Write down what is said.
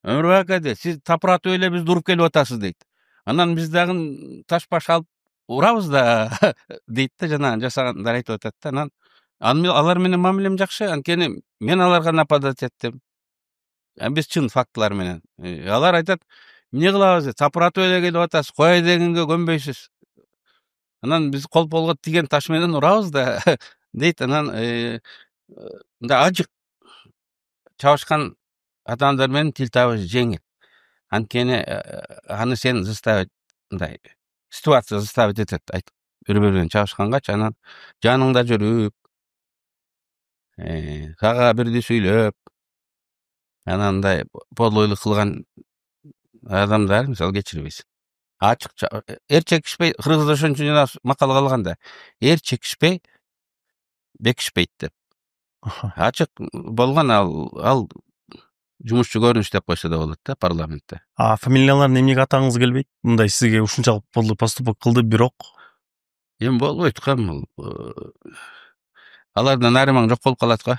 Өмүрбек айдайт, сиз тапыратып эле бизди уруп келип атасыз дейт. Анан биз дагы таш баш алып урабыз да дейт да, жанагы жасагандар айтып атат да. Анан алар менен мамилем жакшы, анткени мен аларга нападать эттим. Биз чын фактылар менен. Алар айтат, эмне кылабыз дейт, тапыратып эле келип атасыз, кой дегенге көнбөйсүз. Анан биз кол полго тиген таш менен урабыз да дейт. Анан мындай ажык чабышкан адамдар менен тил табыш жеңил. Анткени аны сен мындай ситуация заставить этет, айтып бири-бири менен чабышкангачы, анан жаныңда жүрүп, сага бирди сүйлөп, анан мындай подлойлук кылган адамдар мисалы кечирбейсиң. Ачыкча эр чекишпей, кыргызда ошон үчүн жана макал калган да, эр чекишпей бекишпейт деп. Ачык болгон ал жумушчу көрүнүш деп койсо да болот да парламентте. Фамилияларын эмнеге атагыңыз келбейт? Мындай сизге ушунчалык подлый поступок кылды, бирок Эми болбойт го, алардан наримаң жок болуп калат го.